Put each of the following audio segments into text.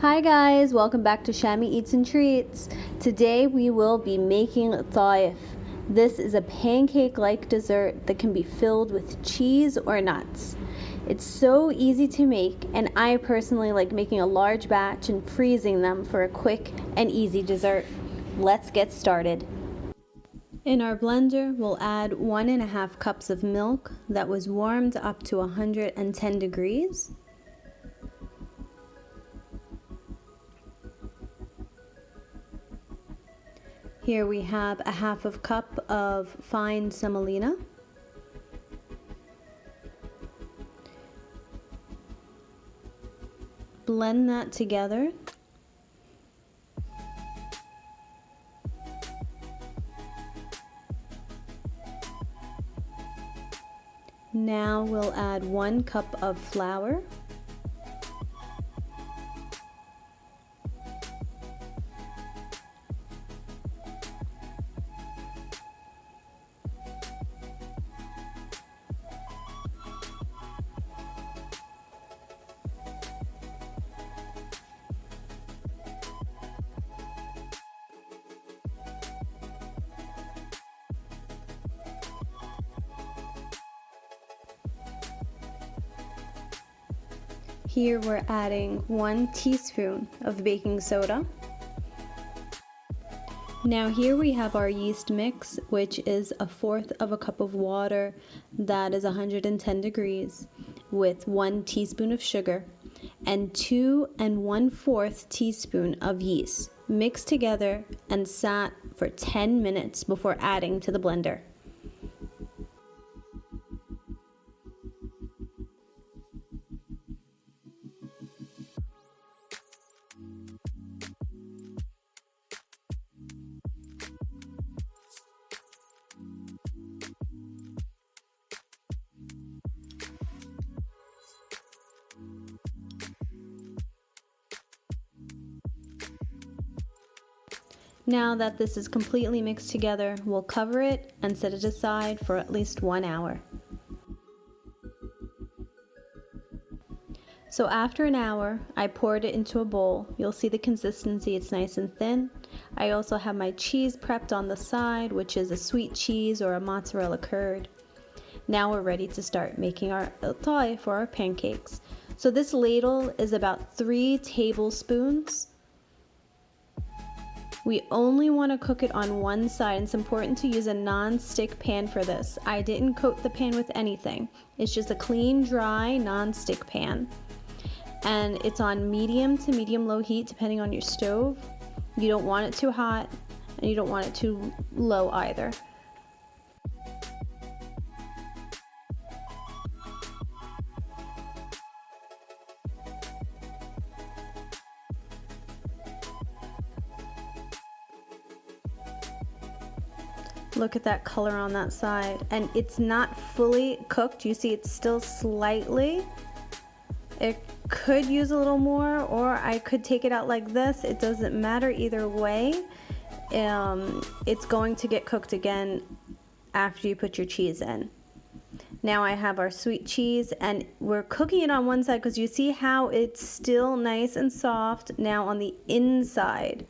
Hi guys, welcome back to Shami Eats and Treats. Today we will be making qatayef. This is a pancake-like dessert that can be filled with cheese or nuts. It's so easy to make, and I personally like making a large batch and freezing them for a quick and easy dessert. Let's get started. In our blender, we'll add 1.5 cups of milk that was warmed up to 110 degrees. Here we have a 1/2 cup of fine semolina. Blend that together. Now we'll add 1 cup of flour. Here we're adding 1 teaspoon of baking soda. Now here we have our yeast mix, which is 1/4 cup of water that is 110 degrees with 1 teaspoon of sugar and 2 1/4 teaspoon of yeast mixed together and sat for 10 minutes before adding to the blender. Now that this is completely mixed together, we'll cover it and set it aside for at least 1 hour. So after an hour, I poured it into a bowl. You'll see the consistency, it's nice and thin. I also have my cheese prepped on the side, which is a sweet cheese or a mozzarella curd. Now we're ready to start making our qatayef for our pancakes. So this ladle is about 3 tablespoons. We only want to cook it on one side. It's important to use a non-stick pan for this. I didn't coat the pan with anything. It's just a clean, dry, non-stick pan. And it's on medium to medium-low heat depending on your stove. You don't want it too hot and you don't want it too low either. Look at that color on that side, and it's not fully cooked. You see it's still slightly. It could use a little more, or I could take it out like this. It doesn't matter either way. It's going to get cooked again after you put your cheese in. Now I have our sweet cheese, and we're cooking it on one side because you see how it's still nice and soft now on the inside.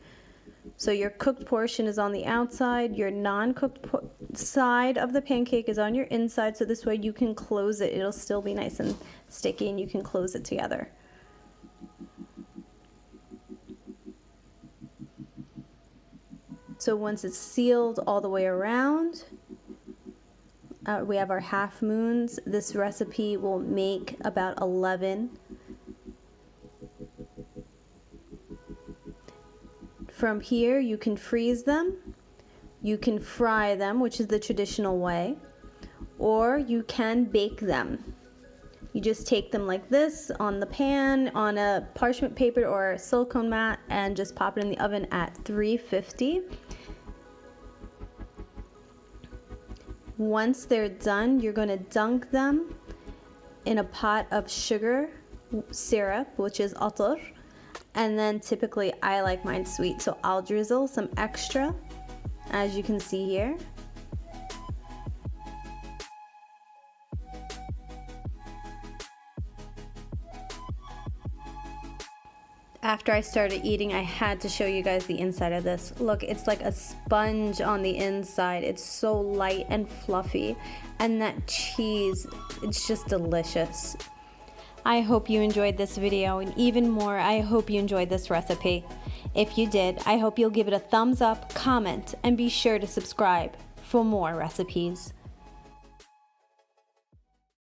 So your cooked portion is on the outside, your non-cooked side of the pancake is on your inside, so this way you can close it. It'll still be nice and sticky and you can close it together. So once it's sealed all the way around, we have our half moons. This recipe will make about 11. From here, you can freeze them, you can fry them, which is the traditional way, or you can bake them. You just take them like this on the pan, on a parchment paper or a silicone mat, and just pop it in the oven at 350. Once they're done, you're going to dunk them in a pot of sugar syrup, which is atar. And then typically I like mine sweet, so I'll drizzle some extra, as you can see here. After I started eating, I had to show you guys the inside of this. Look, it's like a sponge on the inside. It's so light and fluffy. And that cheese, it's just delicious. I hope you enjoyed this video, and even more, I hope you enjoyed this recipe. If you did, I hope you'll give it a thumbs up, comment, and be sure to subscribe for more recipes.